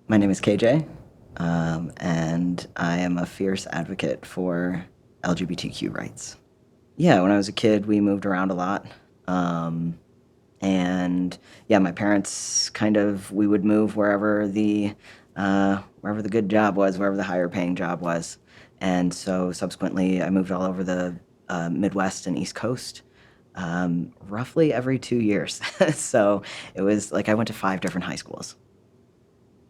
My name is KJ, and I am a fierce advocate for LGBTQ rights. Yeah, when I was a kid, we moved around a lot. Um, and yeah, my parents we would move wherever the good job was, wherever the higher paying job was. And so subsequently, I moved all over the Midwest and East Coast, roughly every 2 years. So it was like I went to 5 different high schools.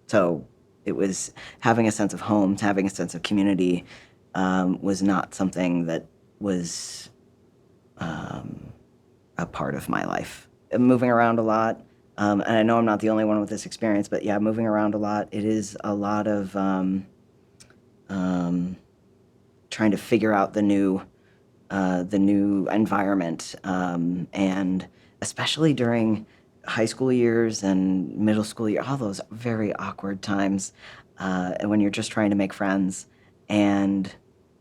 So it was having a sense of home, having a sense of community, was not something that was um, a part of my life. Moving around a lot, and I know I'm not the only one with this experience, but yeah, moving around a lot. It is a lot of um, trying to figure out the new environment, and especially during high school years and middle school year, all those very awkward times, when you're just trying to make friends. And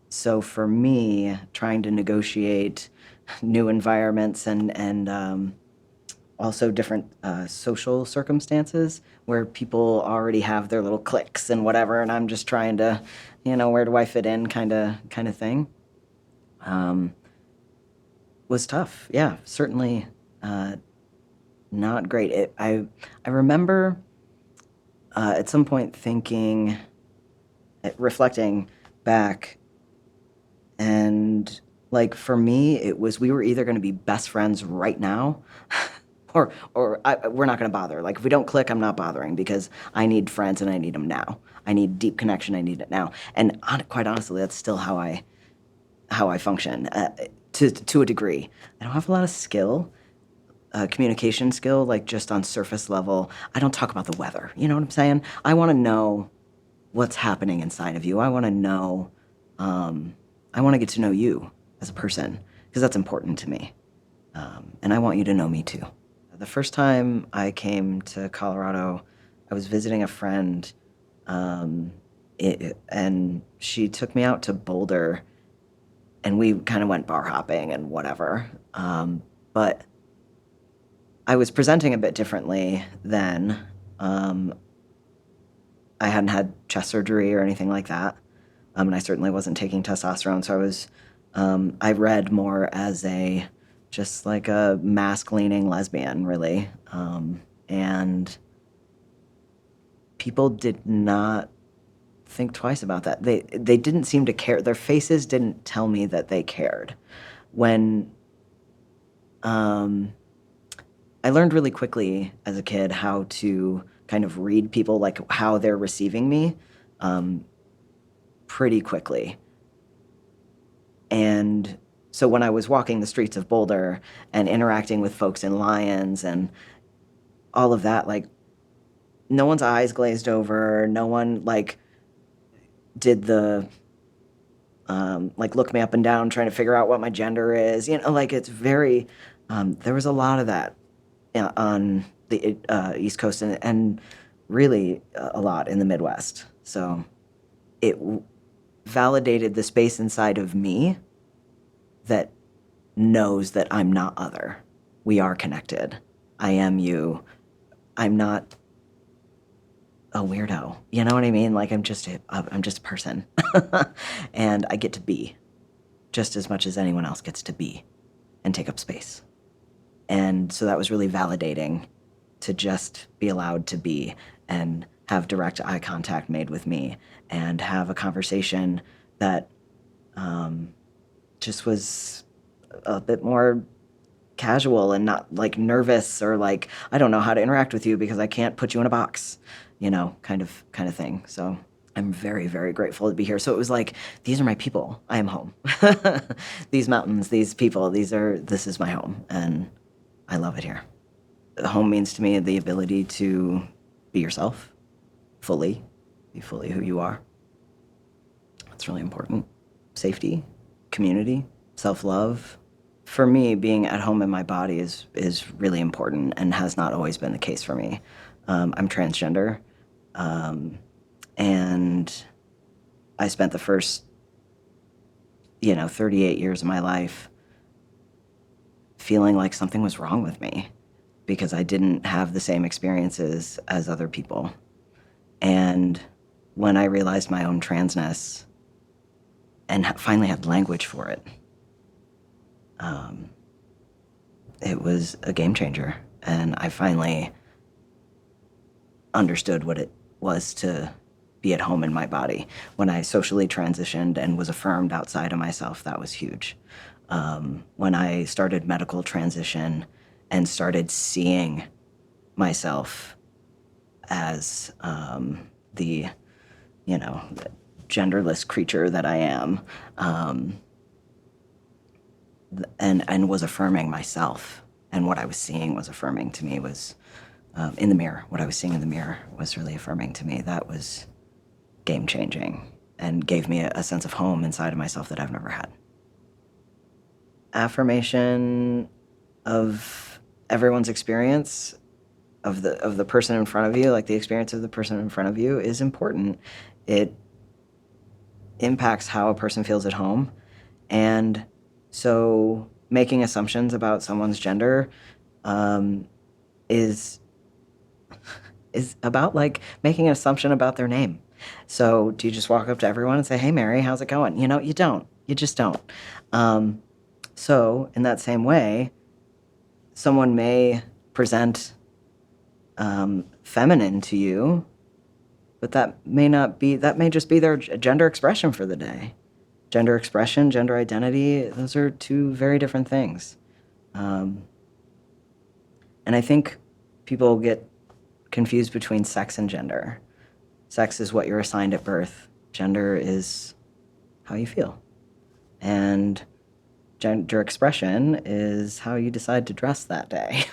so for me, trying to negotiate new environments and also different social circumstances where people already have their little cliques and whatever, and I'm just trying to, where do I fit in, kind of thing. Um, was tough. Yeah, certainly uh, not great. I remember at some point thinking, reflecting back, and like for me, it was we were either going to be best friends right now, we're not going to bother. Like if we don't click, I'm not bothering because I need friends and I need them now. I need deep connection. I need it now. And quite honestly, that's still how I function to a degree. I don't have a lot of skill, communication skill, like just on surface level. I don't talk about the weather. You know what I'm saying? I want to know what's happening inside of you. I want to know, um, I want to get to know you as a person because that's important to me. And I want you to know me too. The first time I came to Colorado, I was visiting a friend, um, and she took me out to Boulder, and we kind of went bar hopping and whatever. But I was presenting a bit differently then. Um, I hadn't had chest surgery or anything like that, and I certainly wasn't taking testosterone. So I read more as just like a mask-leaning lesbian, really. And people did not think twice about that. They didn't seem to care. Their faces didn't tell me that they cared. When um, I learned really quickly as a kid how to kind of read people, like how they're receiving me, um, pretty quickly. And so when I was walking the streets of Boulder and interacting with folks in Lions and all of that, like no one's eyes glazed over, no one like did the like look me up and down trying to figure out what my gender is. Like it's very there was a lot of that on the East Coast and really a lot in the Midwest. So it validated the space inside of me that knows that I'm not other. We are connected. I am you. I'm not a weirdo. You know what I mean? Like I'm just a person, and I get to be just as much as anyone else gets to be and take up space. And so that was really validating to just be allowed to be and have direct eye contact made with me and have a conversation that um, just was a bit more casual and not like nervous or like I don't know how to interact with you because I can't put you in a box, kind of thing. So I'm very, very grateful to be here. So it was like, these are my people. I am home. These mountains, these people, this is my home, and I love it here. Home means to me the ability to be yourself fully, be fully who you are. That's really important. Safety, community, self-love. For me, being at home in my body is really important and has not always been the case for me. I'm transgender, um, and I spent the first, 38 years of my life feeling like something was wrong with me because I didn't have the same experiences as other people. And when I realized my own transness and finally had language for it, it was a game changer. And I finally understood what it was to be at home in my body. When I socially transitioned and was affirmed outside of myself, that was huge. When I started medical transition and started seeing myself as the, the genderless creature that I am, and was affirming myself, and what I was seeing was affirming to me was in the mirror. What I was seeing in the mirror was really affirming to me. That was game changing and gave me a sense of home inside of myself that I've never had. Affirmation of everyone's experience of the person in front of you, like the experience of the person in front of you, is important. It impacts how a person feels at home. And so making assumptions about someone's gender is about like making an assumption about their name. So do you just walk up to everyone and say, "Hey, Mary, how's it going?" You don't. You just don't. So in that same way, someone may present feminine to you, but that may just be their gender expression for the day. Gender expression, gender identity, those are two very different things. And I think people get confused between sex and gender. Sex is what you're assigned at birth. Gender is how you feel. And gender expression is how you decide to dress that day,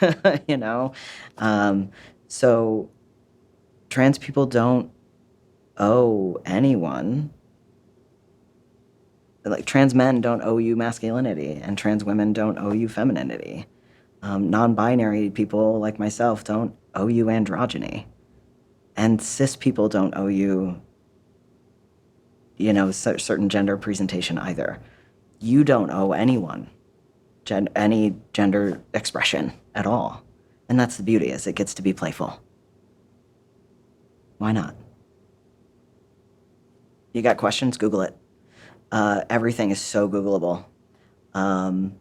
So trans people don't owe anyone. Like, trans men don't owe you masculinity, and trans women don't owe you femininity. Non-binary people like myself don't owe you androgyny. And cis people don't owe you, certain gender presentation either. You don't owe anyone any gender expression at all. And that's the beauty, is it gets to be playful. Why not? You got questions? Google it. Everything is so Googleable. Not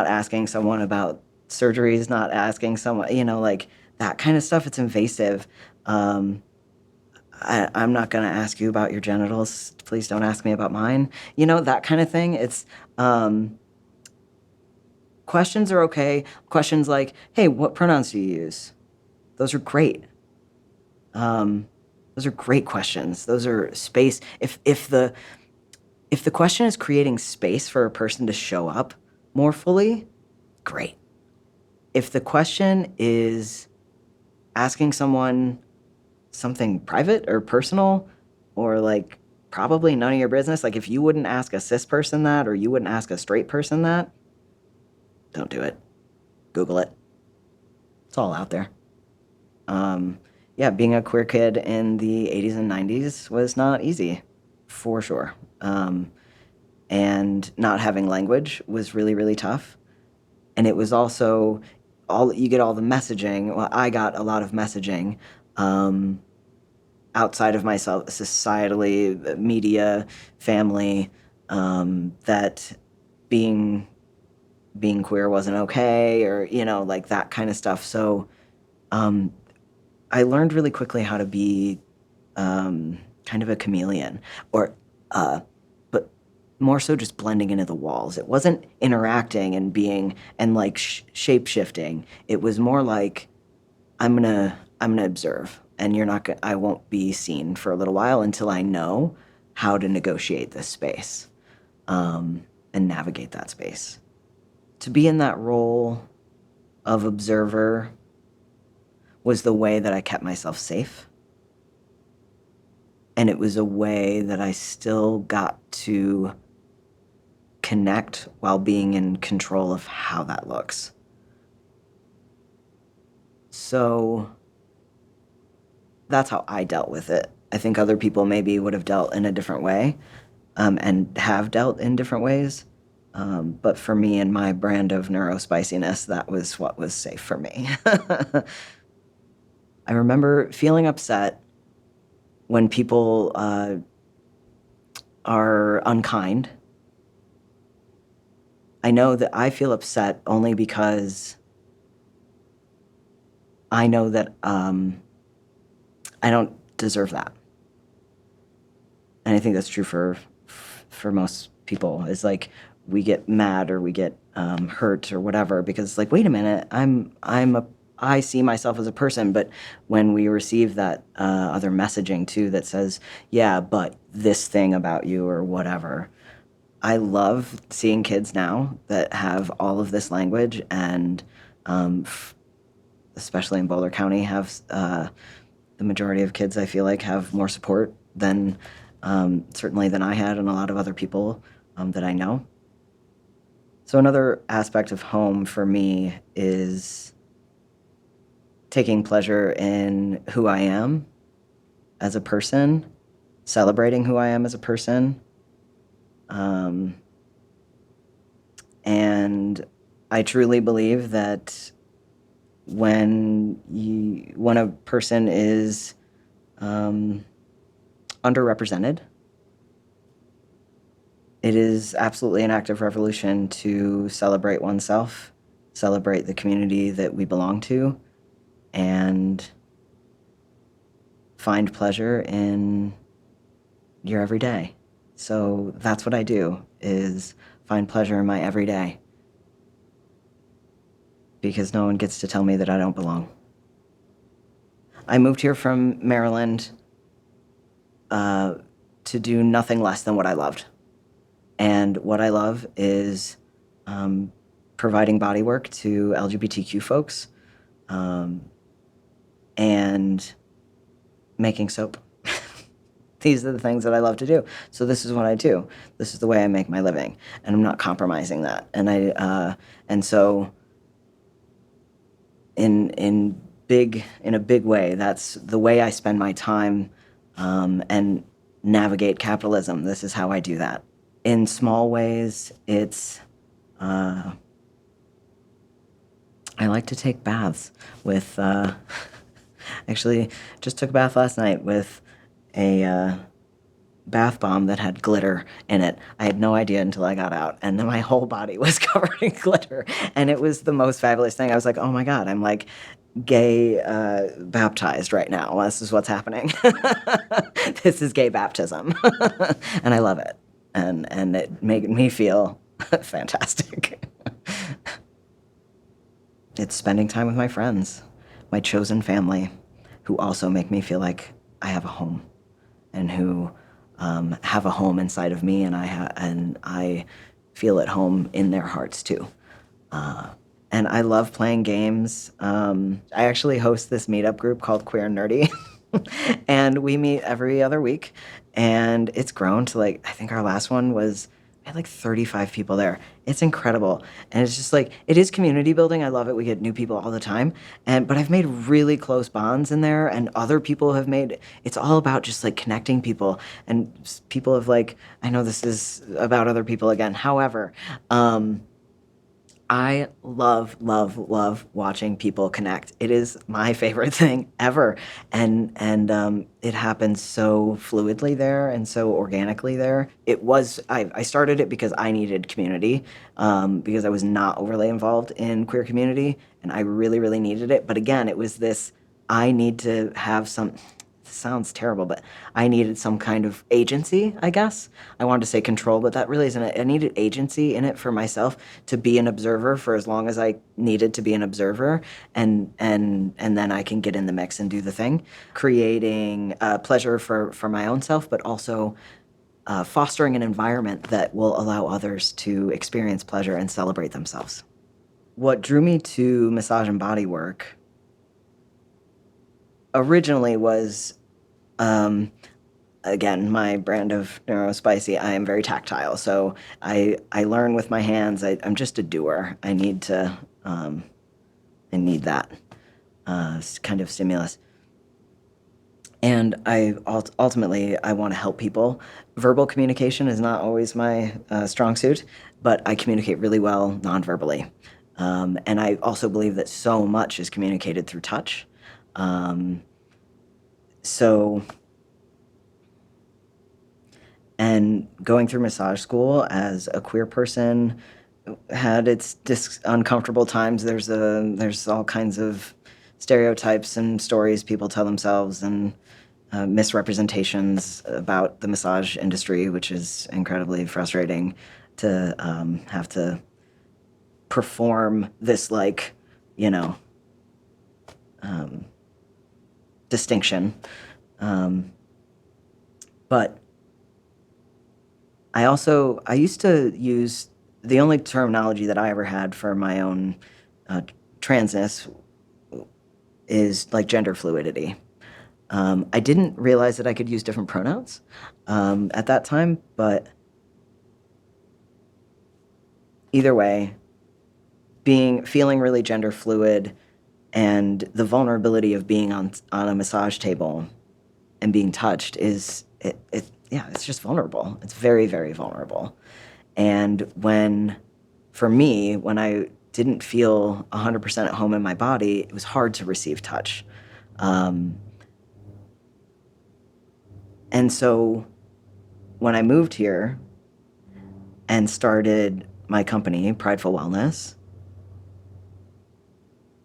asking someone about surgeries, not asking someone, like that kind of stuff, it's invasive. I'm not going to ask you about your genitals. Please don't ask me about mine. That kind of thing. It's questions are okay. Questions like, "Hey, what pronouns do you use?" Those are great. Those are great questions. Those are space. If the question is creating space for a person to show up more fully, great. If the question is asking someone something private or personal, or like probably none of your business, like if you wouldn't ask a cis person that, or you wouldn't ask a straight person that, don't do it. Google it. It's all out there. Being a queer kid in the 80s and 90s was not easy, for sure. And not having language was really, really tough. And it was also you get all the messaging. Well, I got a lot of messaging outside of myself, societally, media, family, that being queer wasn't okay, or, like that kind of stuff. So I learned really quickly how to be kind of a chameleon, or but more so just blending into the walls. It wasn't interacting and being and like shape-shifting. It was more like, I'm gonna observe, and I won't be seen for a little while until I know how to negotiate this space and navigate that space. To be in that role of observer was the way that I kept myself safe. And it was a way that I still got to connect while being in control of how that looks. So that's how I dealt with it. I think other people maybe would have dealt in a different way, and have dealt in different ways. But for me and my brand of neurospiciness, that was what was safe for me. I remember feeling upset when people are unkind, I know that I feel upset only because I know that I don't deserve that. And I think that's true for most people. Is like we get mad or we get hurt or whatever because like, wait a minute, I see myself as a person, but when we receive that other messaging too that says, yeah, but this thing about you or whatever, I love seeing kids now that have all of this language and especially in Boulder County have the majority of kids I feel like have more support than certainly than I had and a lot of other people that I know. So another aspect of home for me is taking pleasure in who I am as a person, celebrating who I am as a person. And I truly believe that when a person is underrepresented, it is absolutely an act of revolution to celebrate oneself, celebrate the community that we belong to, and find pleasure in your everyday. So that's what I do, is find pleasure in my everyday, because no one gets to tell me that I don't belong. I moved here from Maryland to do nothing less than what I loved. And what I love is providing bodywork to LGBTQ folks and making soap. These are the things that I love to do. So this is what I do. This is the way I make my living, and I'm not compromising that. And so in a big way, that's the way I spend my time and navigate capitalism. This is how I do that. In small ways, it's I like to take baths with actually just took a bath last night with a bath bomb that had glitter in it. I had no idea until I got out, and then my whole body was covered in glitter, and it was the most fabulous thing. I was like, oh my God, I'm like gay baptized right now. This is what's happening. This is gay baptism. And I love it, and it made me feel fantastic. It's spending time with my friends, my chosen family, who also make me feel like I have a home, and who have a home inside of me, and I feel at home in their hearts too. And I love playing games. I actually host this meetup group called Queer and Nerdy, and we meet every other week. And it's grown to like, I think our last one was, we had like 35 people there. It's incredible. And it's just like, it is community building. I love it. We get new people all the time. But I've made really close bonds in there, and other people have made, it's all about just like connecting people. And people have like, I know this is about other people again. However, I love, love, love watching people connect. It is my favorite thing ever. And it happens so fluidly there and so organically there. I started it because I needed community, because I was not overly involved in queer community, and I really, really needed it. But again, it was this, I need to have some, sounds terrible, but I needed some kind of agency, I guess. I wanted to say control, but that really isn't it. I needed agency in it for myself to be an observer for as long as I needed to be an observer, and then I can get in the mix and do the thing, creating pleasure for my own self, but also fostering an environment that will allow others to experience pleasure and celebrate themselves. What drew me to massage and body work originally was again, my brand of neurospicy, I am very tactile. So I learn with my hands. I'm just a doer. I need that kind of stimulus. And ultimately, I want to help people. Verbal communication is not always my strong suit, but I communicate really well non-verbally. And I also believe that so much is communicated through touch. So going through massage school as a queer person had its uncomfortable times. There's all kinds of stereotypes and stories people tell themselves, and misrepresentations about the massage industry, which is incredibly frustrating to have to perform this, like, you know, distinction. But I used to use the only terminology that I ever had for my own transness is like gender fluidity. I didn't realize that I could use different pronouns at that time, but either way, feeling really gender fluid and the vulnerability of being on a massage table and being touched it's just vulnerable. It's very, very vulnerable. And for me, when I didn't feel 100% at home in my body, it was hard to receive touch. And so when I moved here and started my company, Prideful Wellness,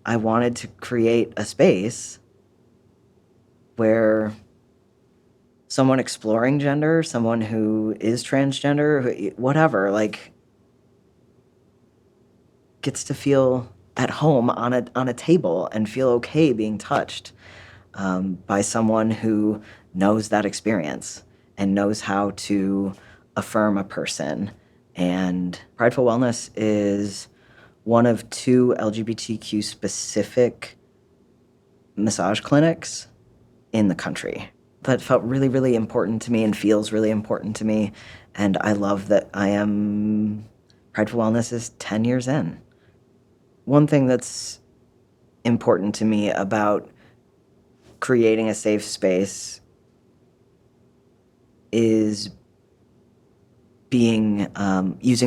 I wanted to create a space where someone exploring gender, someone who is transgender, whatever, like, gets to feel at home on a table and feel okay being touched by someone who knows that experience and knows how to affirm a person. And Prideful Wellness is one of 2 LGBTQ specific massage clinics in the country. That felt really, really important to me and feels really important to me. And I love that Prideful Wellness is 10 years in. One thing that's important to me about creating a safe space is using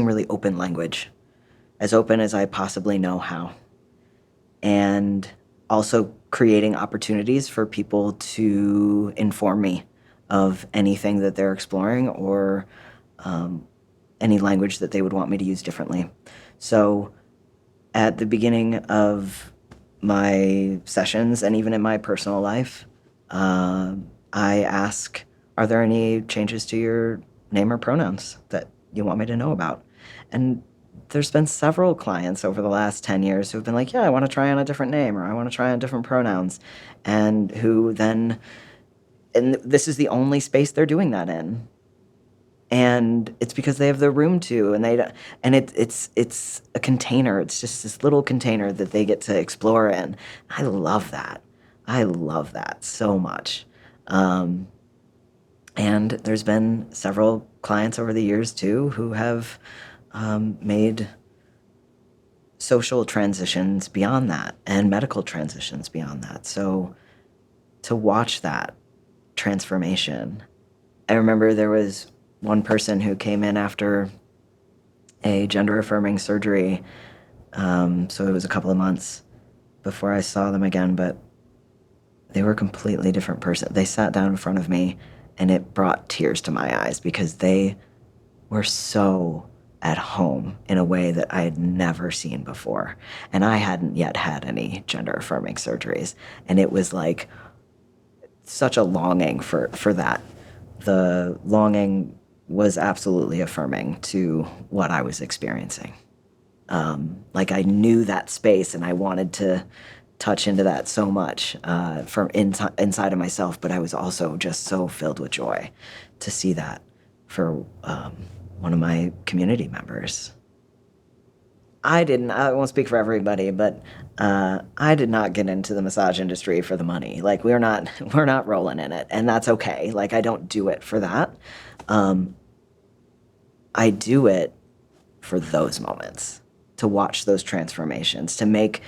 really open language, as open as I possibly know how, and also creating opportunities for people to inform me of anything that they're exploring or any language that they would want me to use differently. So at the beginning of my sessions and even in my personal life, I ask, are there any changes to your name or pronouns that you want me to know about? And there's been several clients over the last 10 years who've been like, yeah, I want to try on a different name, or I want to try on different pronouns, and this is the only space they're doing that in. And it's because they have the room to, and it's a container. It's just this little container that they get to explore in. I love that. I love that so much. And there's been several clients over the years too who have made social transitions beyond that and medical transitions beyond that. So to watch that transformation, I remember there was one person who came in after a gender-affirming surgery, so it was a couple of months before I saw them again, but they were a completely different person. They sat down in front of me, and it brought tears to my eyes because they were so at home in a way that I had never seen before. And I hadn't yet had any gender-affirming surgeries, and it was like such a longing for that. The longing was absolutely affirming to what I was experiencing. Like I knew that space and I wanted to touch into that so much from inside of myself, but I was also just so filled with joy to see that for one of my community members. I won't speak for everybody, but I did not get into the massage industry for the money. Like we're not rolling in it, and that's okay. Like I don't do it for that. I do it for those moments, to watch those transformations, to make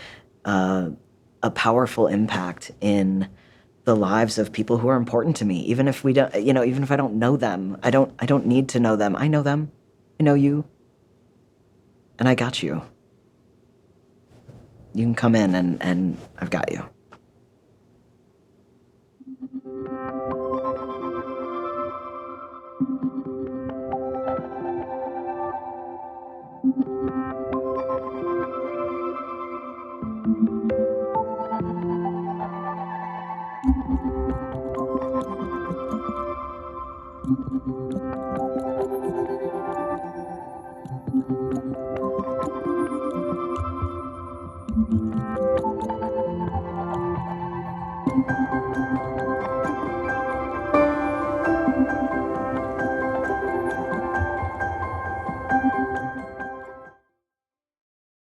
a powerful impact in the lives of people who are important to me. Even if even if I don't know them, I don't need to know them. I know them. I know you. And I got you. You can come in and I've got you.